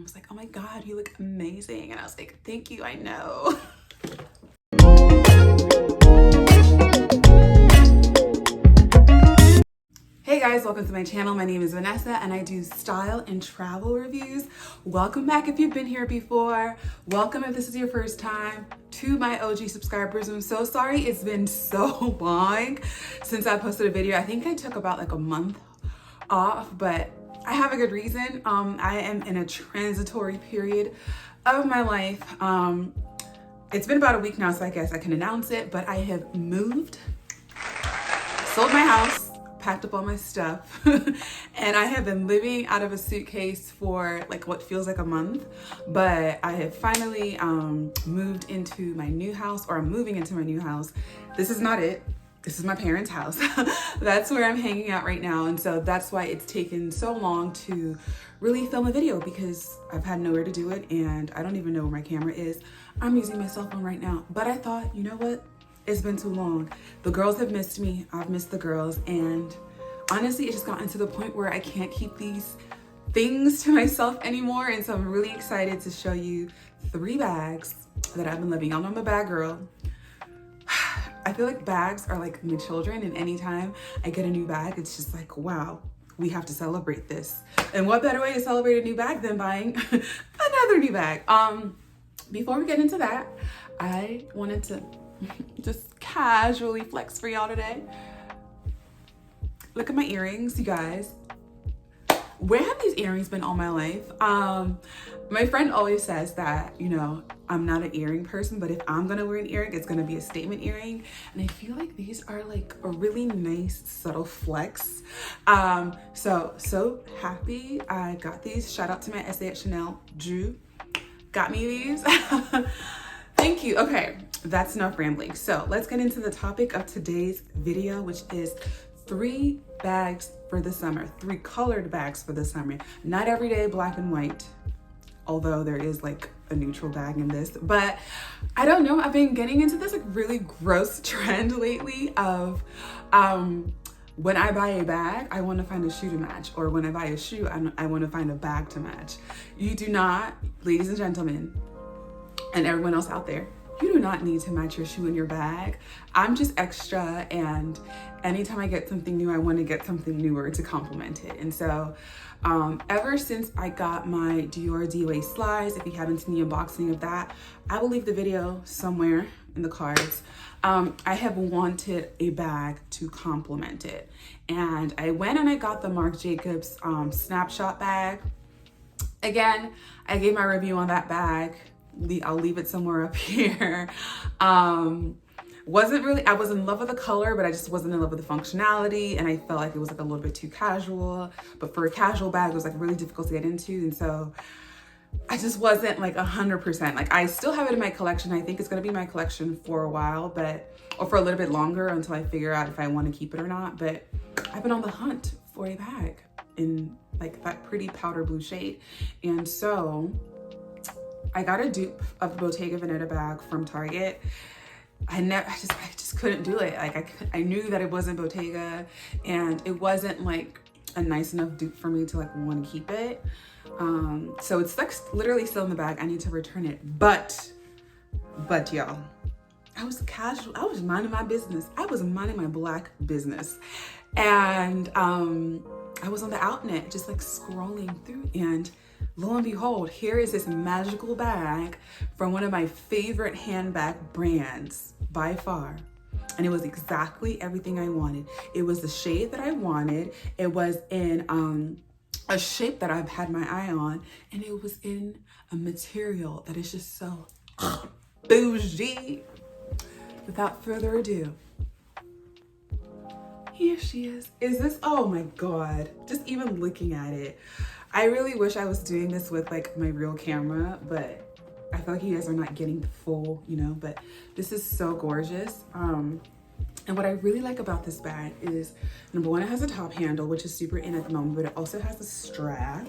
I was like, oh my God, you look amazing. And I was like, thank you, I know. Hey guys, welcome to my channel. My name is Vanessa and I do style and travel reviews. Welcome back if you've been here before. Welcome if this is your first time. To my OG subscribers, I'm so sorry it's been so long since I posted a video. I think I took about like a month off, but I have a good reason. I am in a transitory period of my life. It's been about a week now, so I guess I can announce it, but I have moved, sold my house, packed up all my stuff, and I have been living out of a suitcase for like what feels like a month, but I have finally moved into my new house, or I'm moving into my new house. This is not it. This is my parents' house. That's where I'm hanging out right now. And so that's why it's taken so long to really film a video, because I've had nowhere to do it and I don't even know where my camera is. I'm using my cell phone right now. But I thought, you know what? It's been too long. The girls have missed me. I've missed the girls. And honestly, it's just gotten to the point where I can't keep these things to myself anymore. And so I'm really excited to show you 3 bags that I've been living. Y'all know I'm a bag girl. I feel like bags are like my children, and anytime I get a new bag, it's just like, wow, we have to celebrate this. And what better way to celebrate a new bag than buying another new bag? Before we get into that, I wanted to just casually flex for y'all today. Look at my earrings, you guys. Where have these earrings been all my life? My friend always says that, you know, I'm not an earring person, but if I'm gonna wear an earring, it's gonna be a statement earring. And I feel like these are like a really nice, subtle flex. So happy I got these. Shout out to my essay at Chanel. Drew got me these. Thank you. Okay, that's enough rambling. So let's get into the topic of today's video, which is 3 bags for the summer, 3 colored bags for the summer. Not everyday black and white, although there is like a neutral bag in this. But I don't know, I've been getting into this like really gross trend lately of when I buy a bag, I want to find a shoe to match, or when I buy a shoe, I want to find a bag to match. You do not, ladies and gentlemen, and everyone else out there, you do not need to match your shoe in your bag. I'm just extra, and anytime I get something new, I want to get something newer to complement it. And so ever since I got my Dior DOA slides, if you haven't seen the unboxing of that, I will leave the video somewhere in the cards. I have wanted a bag to complement it. And I went and I got the Marc Jacobs snapshot bag. Again, I gave my review on that bag. I'll leave it somewhere up here. I was in love with the color, but I just wasn't in love with the functionality, and I felt like it was like a little bit too casual. But for a casual bag, it was like really difficult to get into, and so I just wasn't like 100%. Like, I still have it in my collection. I think it's gonna be my collection for a while, or for a little bit longer, until I figure out if I want to keep it or not. But I've been on the hunt for a bag in like that pretty powder blue shade, and so I got a dupe of the Bottega Veneta bag from Target. I just couldn't do it. Like I knew that it wasn't Bottega, and it wasn't like a nice enough dupe for me to like want to keep it. So it's like literally still in the bag. I need to return it. But y'all, I was casual. I was minding my business. I was minding my black business, and I was on the outnet just like scrolling through, and lo and behold, here is this magical bag from one of my favorite handbag brands by far. And it was exactly everything I wanted. It was the shade that I wanted. It was in a shape that I've had my eye on. And it was in a material that is just so bougie. Without further ado, here she is. Is this, oh my God, just even looking at it. I really wish I was doing this with like my real camera, but I feel like you guys are not getting the full, you know, but this is so gorgeous. And what I really like about this bag is, number one, it has a top handle, which is super in at the moment, but it also has a strap.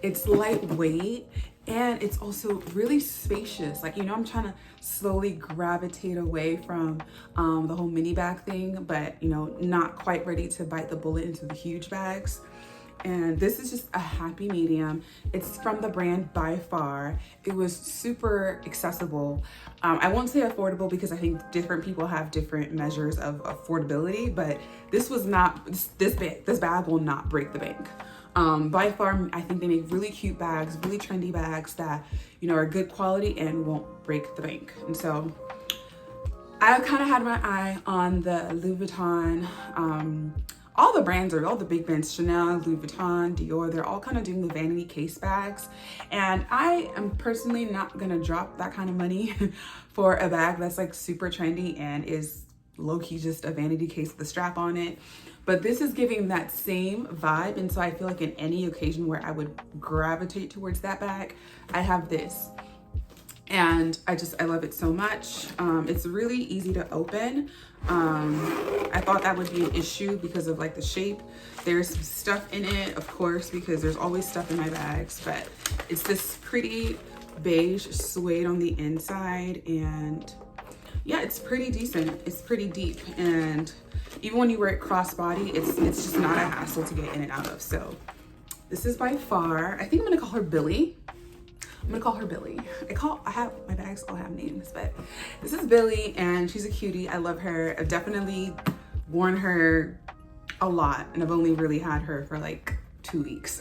It's lightweight, and it's also really spacious. Like, you know, I'm trying to slowly gravitate away from the whole mini bag thing, but, you know, not quite ready to bite the bullet into the huge bags. and this is just a happy medium. It's from the brand By Far. It was super accessible. I won't say affordable because I think different people have different measures of affordability, but this was not this big. This bag will not break the bank. By Far, I think they make really cute bags, really trendy bags that, you know, are good quality and won't break the bank. And so I kind of had my eye on the Louis Vuitton, all the brands, or all the big brands, Chanel, Louis Vuitton, Dior, they're all kind of doing the vanity case bags. And I am personally not gonna drop that kind of money for a bag that's like super trendy and is low-key just a vanity case with a strap on it. But this is giving that same vibe. And so I feel like in any occasion where I would gravitate towards that bag, I have this. And I love it so much. It's really easy to open. I thought that would be an issue because of like the shape. There's some stuff in it, of course, because there's always stuff in my bags, but it's this pretty beige suede on the inside. And yeah, it's pretty decent. It's pretty deep. And even when you wear it crossbody, it's just not a hassle to get in and out of. So this is By Far. I think I'm gonna call her Billy. I'm gonna call her Billy. My bags all have names, but this is Billy and she's a cutie. I love her. I've definitely worn her a lot and I've only really had her for like 2 weeks.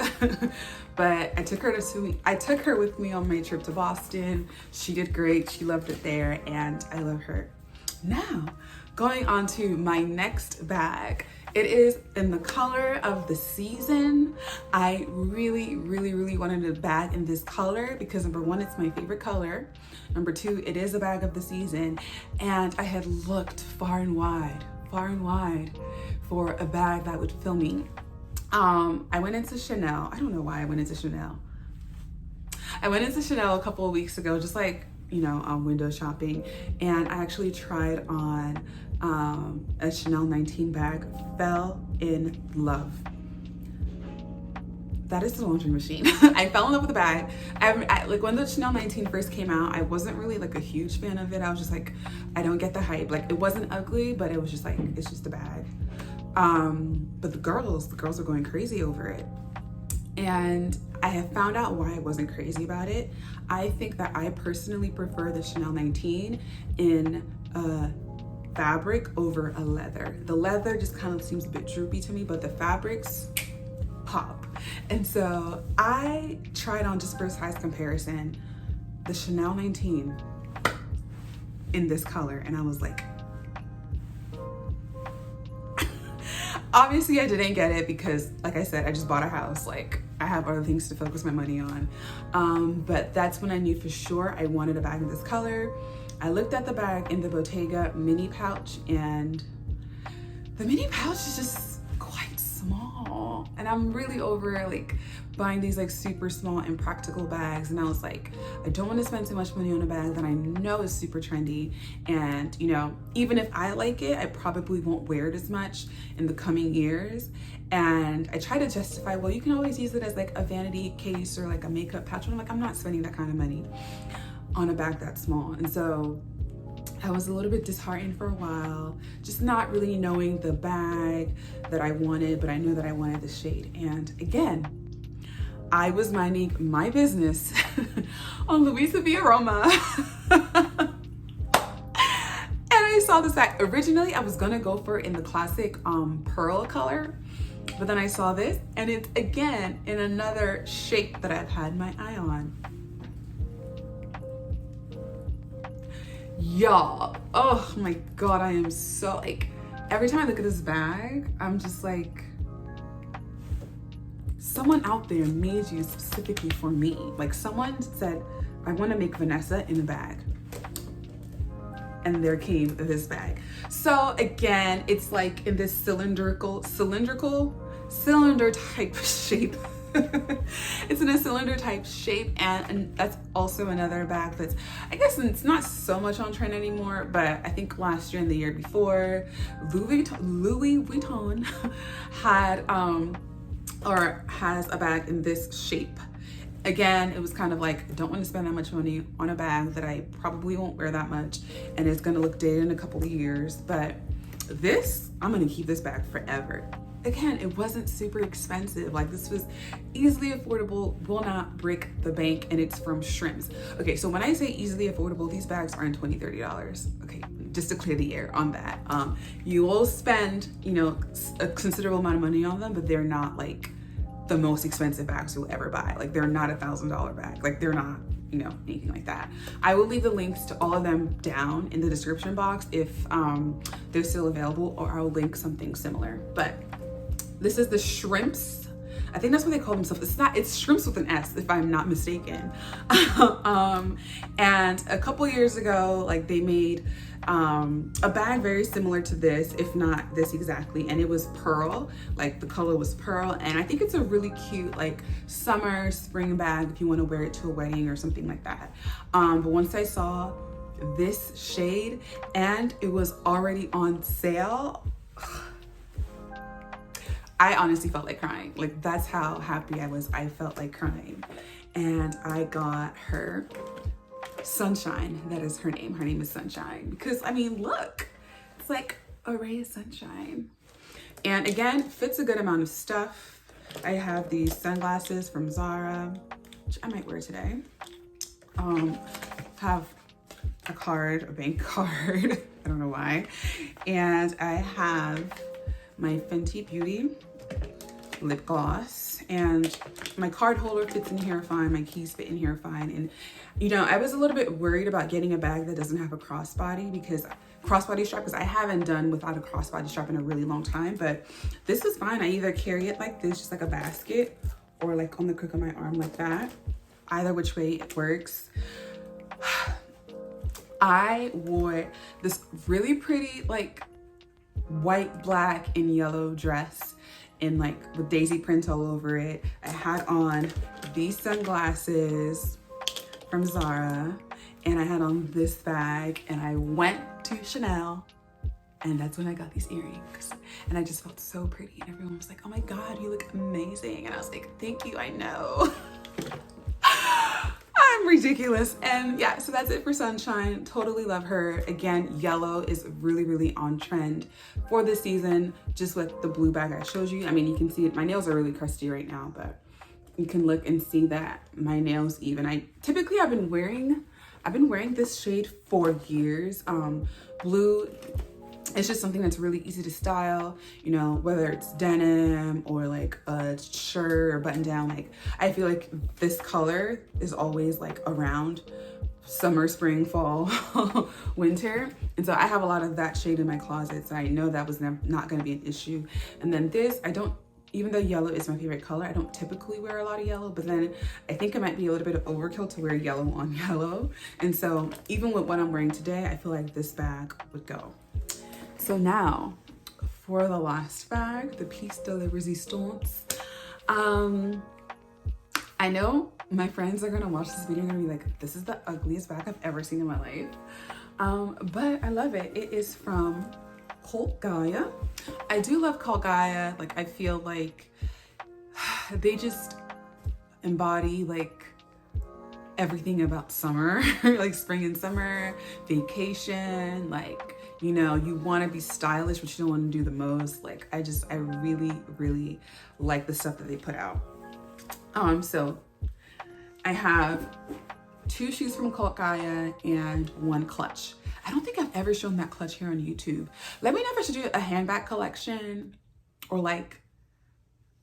But I took her with me on my trip to Boston. She did great. She loved it there and I love her. Now, going on to my next bag. It is in the color of the season. I really wanted a bag in this color because number one, it's my favorite color. Number two, it is a bag of the season. And I had looked far and wide for a bag that would fill me. I went into Chanel. I don't know why I went into Chanel. I went into Chanel a couple of weeks ago, just like, you know, window shopping. And I actually tried on a Chanel 19 bag, fell in love. That is the laundry machine. I fell in love with the bag. Like when the Chanel 19 first came out, I wasn't really like a huge fan of it. I was just like, I don't get the hype. Like it wasn't ugly, but it was just like, it's just a bag. But the girls are going crazy over it. And I have found out why I wasn't crazy about it. I think that I personally prefer the Chanel 19 in fabric over a leather. The leather just kind of seems a bit droopy to me, but the fabrics pop. And so I tried on, just for size comparison, the Chanel 19 in this color, and I was like, obviously I didn't get it because, like I said, I just bought a house. Like I have other things to focus my money on. But that's when I knew for sure I wanted a bag in this color. I looked at the bag in the Bottega mini pouch, and the mini pouch is just quite small. And I'm really over like buying these like super small impractical bags. And I was like, I don't want to spend too much money on a bag that I know is super trendy. And you know, even if I like it, I probably won't wear it as much in the coming years. And I try to justify, well, you can always use it as like a vanity case or like a makeup pouch. And I'm like, I'm not spending that kind of money on a bag that small. And so I was a little bit disheartened for a while, just not really knowing the bag that I wanted, but I knew that I wanted the shade. And again, I was minding my business on Louisa V. Aroma. And I saw this bag. Originally, I was gonna go for it in the classic pearl color, but then I saw this, and it's again in another shape that I've had my eye on. Y'all, oh my God, I am so like, every time I look at this bag, I'm just like, someone out there made you specifically for me. Like someone said, I want to make Vanessa in a bag. And there came this bag. So again, it's like in this cylinder type shape. It's in a cylinder type shape, and that's also another bag that's, I guess it's not so much on trend anymore, but I think last year and the year before, Louis Vuitton had or has a bag in this shape. Again, it was kind of like, I don't want to spend that much money on a bag that I probably won't wear that much, and it's gonna look dated in a couple of years. But this, I'm gonna keep this bag forever. again, it wasn't super expensive. Like, this was easily affordable, will not break the bank, and it's from Shrimps. Okay, so when I say easily affordable, these bags aren't $20, $30. Okay, just to clear the air on that. You will spend, you know, a considerable amount of money on them, but they're not like the most expensive bags you'll ever buy. Like, they're not $1,000 bag. Like, they're not, you know, anything like that. I will leave the links to all of them down in the description box if they're still available, or I'll link something similar. But this is the Shrimps. I think that's what they call themselves. It's Shrimps with an S, if I'm not mistaken. And a couple years ago, like, they made a bag very similar to this, if not this exactly, and it was pearl. Like, the color was pearl, and I think it's a really cute, like, summer, spring bag if you want to wear it to a wedding or something like that. But once I saw this shade and it was already on sale, I honestly felt like crying. Like, that's how happy I was. I felt like crying. And I got her Sunshine. That is her name. Her name is Sunshine. Because, I mean, look, it's like a ray of sunshine. And again, fits a good amount of stuff. I have these sunglasses from Zara, which I might wear today. Have a card, a bank card. I don't know why. And I have my Fenty Beauty lip gloss, and my card holder fits in here fine, my keys fit in here fine. And you know, I was a little bit worried about getting a bag that doesn't have a crossbody strap, because I haven't done without a crossbody strap in a really long time. But this is fine. I either carry it like this, just like a basket, or like on the crook of my arm like that. Either which way it works. I wore this really pretty, like, white, black, and yellow dress in, like, with daisy print all over it. I had on these sunglasses from Zara, and I had on this bag, and I went to Chanel, and that's when I got these earrings. And I just felt so pretty, and everyone was like, oh my God, you look amazing. And I was like, thank you, I know. I'm ridiculous. And yeah, so that's it for Sunshine. Totally love her. Again, yellow is really, really on trend for this season, just with the blue bag I showed you. I mean, you can see it. My nails are really crusty right now, but you can look and see that my nails even. I've been wearing this shade for years. Blue, it's just something that's really easy to style, you know, whether it's denim or like a shirt or button down. Like, I feel like this color is always like around summer, spring, fall, winter. And so I have a lot of that shade in my closet. So I know that was not going to be an issue. And then this, even though yellow is my favorite color, I don't typically wear a lot of yellow, but then I think it might be a little bit of overkill to wear yellow on yellow. And so even with what I'm wearing today, I feel like this bag would go. So now for the last bag, the piece de la resistance. I know my friends are gonna watch this video and gonna be like, this is the ugliest bag I've ever seen in my life. But I love it. It is from Cult Gaia. I do love Cult Gaia. Like, I feel like they just embody like everything about summer, like spring and summer, vacation, like, you know, you want to be stylish, but you don't want to do the most. Like, I really, really like the stuff that they put out. So I have 2 shoes from Cult Gaia and 1 clutch. I don't think I've ever shown that clutch here on YouTube. Let me know if I should do a handbag collection, or like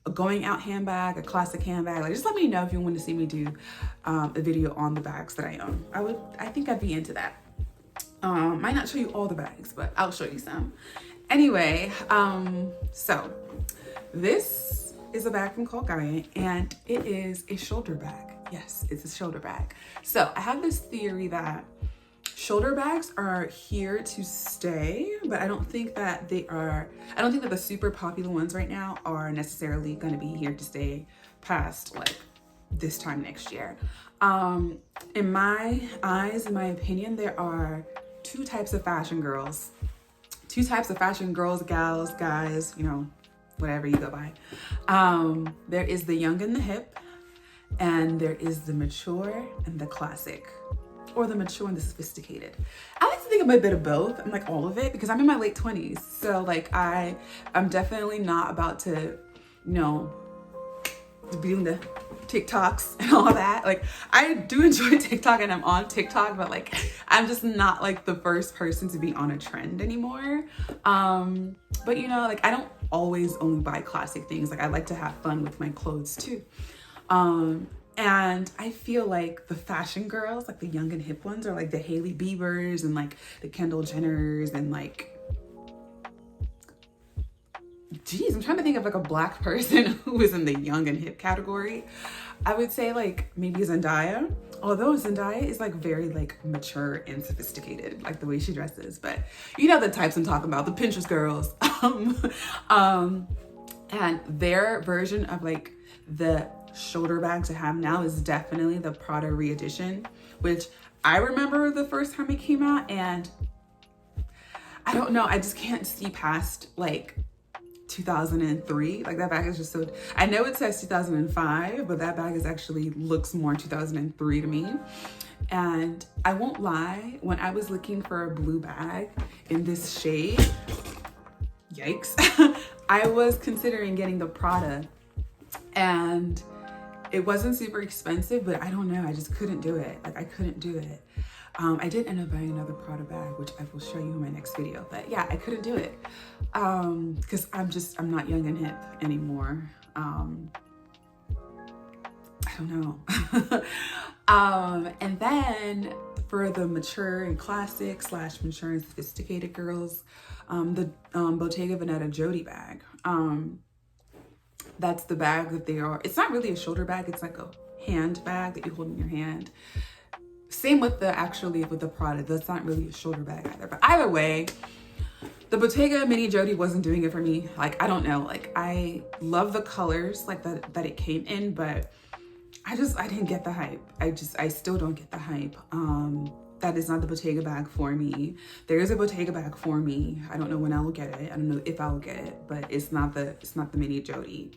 a going out handbag, a classic handbag. Like, just let me know if you want to see me do a video on the bags that I own. I think I'd be into that. Might not show you all the bags, but I'll show you some. Anyway, so this is a bag from Cult Gaia, and it is a shoulder bag. Yes, it's a shoulder bag. So I have this theory that shoulder bags are here to stay, but I don't think that the super popular ones right now are necessarily going to be here to stay past like this time next year. In my eyes, in my opinion, there are 2 types of fashion girls. 2 types of fashion girls, gals, guys, you know, whatever you go by. There is the young and the hip, and there is the mature and the classic. or the mature and the sophisticated? I like to think I'm a bit of both. I'm like all of it because I'm in my late 20s. So like I'm definitely not about to, you know, be doing the TikToks and all that. Like I do enjoy TikTok and I'm on TikTok, but like I'm just not like the first person to be on a trend anymore. But you know, like I don't always only buy classic things. Like I like to have fun with my clothes too. And I feel like the fashion girls, like the young and hip ones, are like the Hailey Biebers and like the Kendall Jenners and like, geez, I'm trying to think of like a Black person who is in the young and hip category. I would say like maybe Zendaya, although Zendaya is like very like mature and sophisticated, like the way she dresses, but you know the types I'm talking about, the Pinterest girls. And their version of like the shoulder bag to have now is definitely the Prada re-edition, which I remember the first time it came out, and I don't know, I just can't see past like 2003. Like that bag is just so, I know it says 2005, but that bag is actually looks more 2003 to me. And I won't lie, when I was looking for a blue bag in this shade, yikes, I was considering getting the Prada, and it wasn't super expensive, but I don't know, I just couldn't do it. Like I couldn't do it. I did end up buying another Prada bag, which I will show you in my next video, but yeah, I couldn't do it. Cause I'm not young and hip anymore. I don't know. And then for the mature and classic / mature and sophisticated girls, the Bottega Veneta Jody bag. That's the bag that they are. It's not really a shoulder bag. It's like a handbag that you hold in your hand. Same with with the Prada. That's not really a shoulder bag either. But either way, the Bottega Mini Jody wasn't doing it for me. Like, I don't know. Like, I love the colors like that it came in, but I didn't get the hype. I still don't get the hype. That is not the Bottega bag for me. There is a Bottega bag for me. I don't know when I will get it. I don't know if I will get it, but it's not the Mini Jody.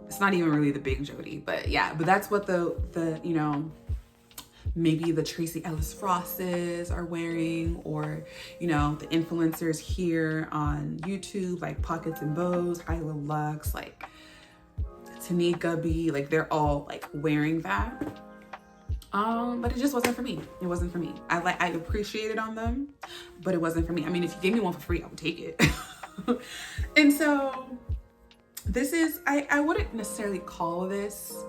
It's not even really the big Jody, but yeah, but that's what the you know, maybe the Tracy Ellis Rosses are wearing, or, you know, the influencers here on YouTube, like Pockets and Bows, Hyla Lux, like Tanika B, like they're all like wearing that. But it just wasn't for me. It wasn't for me. I appreciate it on them, but it wasn't for me. I mean, if you gave me one for free, I would take it. And so this is, I wouldn't necessarily call this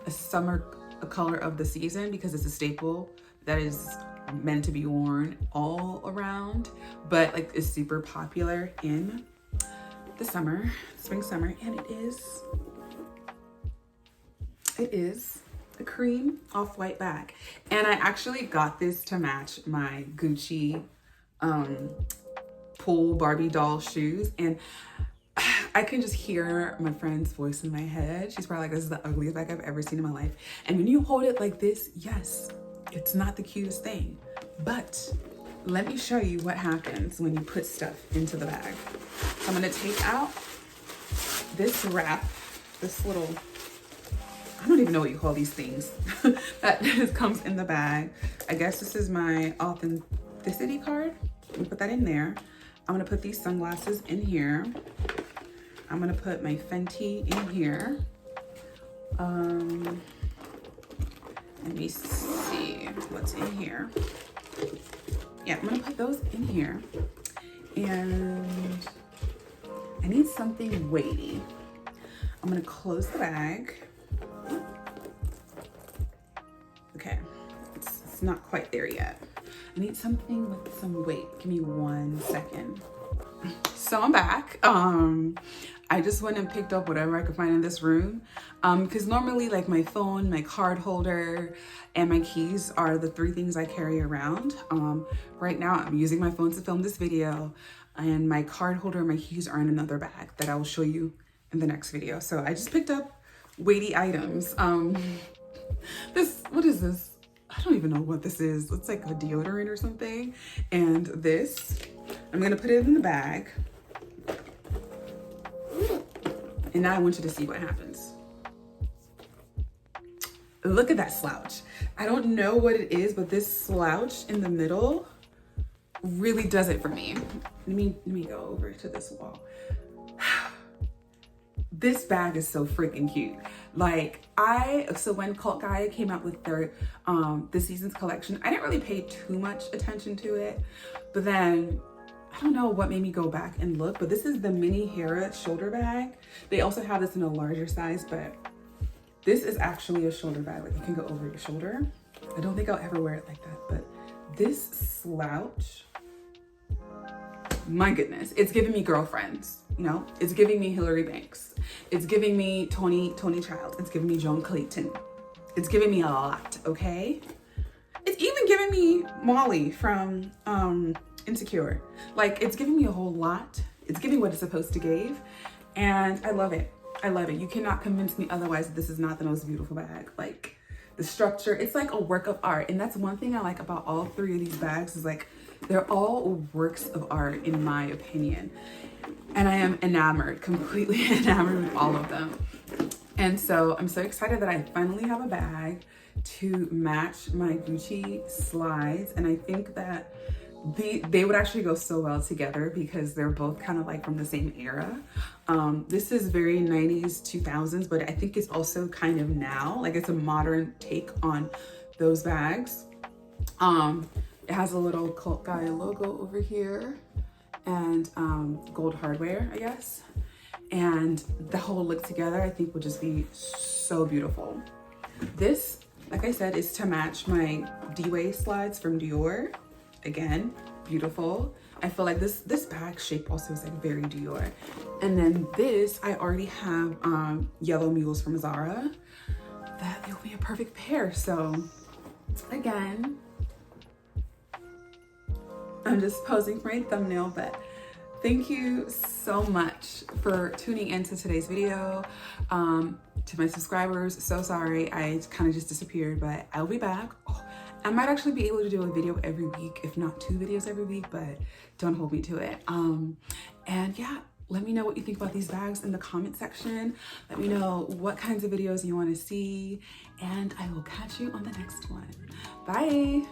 a color of the season, because it's a staple that is meant to be worn all around, but like it's super popular in the summer, spring, summer, and it is a cream off-white bag. And I actually got this to match my Gucci pool Barbie doll shoes, and I can just hear my friend's voice in my head. She's probably like, this is the ugliest bag I've ever seen in my life. And when you hold it like this, yes, it's not the cutest thing, but let me show you what happens when you put stuff into the bag. So I'm gonna take out this wrap, this little, I don't even know what you call these things, that comes in the bag. I guess this is my authenticity card. I'm gonna put that in there. I'm gonna put these sunglasses in here. I'm gonna put my Fenty in here. Let me see what's in here. Yeah, I'm gonna put those in here. And I need something weighty. I'm gonna close the bag. Okay, it's not quite there yet. I need something with some weight. Give me 1 second. So I'm back. I just went and picked up whatever I could find in this room, because normally like my phone, my card holder, and my keys are the 3 things I carry around. Right now I'm using my phone to film this video, and my card holder and my keys are in another bag that I will show you in the next video. So I just picked up weighty items. What is this? I don't even know what this is. It's like a deodorant or something. And this, I'm gonna put it in the bag. And now I want you to see what happens. Look at that slouch. I don't know what it is, but this slouch in the middle really does it for me. Let me go over to this wall. This bag is so freaking cute. Like so when Cult Gaia came out with their this season's collection, I didn't really pay too much attention to it, but then I don't know what made me go back and look, but this is the mini Hera shoulder bag. They also have this in a larger size, but this is actually a shoulder bag. Like, it can go over your shoulder. I don't think I'll ever wear it like that, but this slouch, my goodness, it's giving me girlfriends, you know? It's giving me Hillary Banks. It's giving me Tony Childs. It's giving me Joan Clayton. It's giving me a lot, okay? It's even giving me Molly from Insecure. Like, it's giving me a whole lot. It's giving what it's supposed to give, and I love it. I love it. You cannot convince me otherwise that this is not the most beautiful bag. Like, the structure, it's like a work of art. And that's one thing I like about all three of these bags, is like, they're all works of art in my opinion. And I am enamored, completely enamored with all of them. And so I'm so excited that I finally have a bag to match my Gucci slides. And I think that they would actually go so well together because they're both kind of like from the same era. This is very 90s, 2000s, but I think it's also kind of now, like it's a modern take on those bags. It has a little Cult Gaia logo over here and gold hardware, I guess. And the whole look together, I think, would just be so beautiful. This, like I said, is to match my D-Way slides from Dior. Again, beautiful. I feel like this bag shape also is like very Dior. And then this, I already have yellow mules from Zara. That will be a perfect pair. So again, I'm just posing for my thumbnail, but thank you so much for tuning into today's video. To my subscribers, so sorry, I kind of just disappeared, but I'll be back. I might actually be able to do a video every week, if not 2 videos every week, but don't hold me to it. And yeah, let me know what you think about these bags in the comment section. Let me know what kinds of videos you want to see, and I will catch you on the next one. Bye.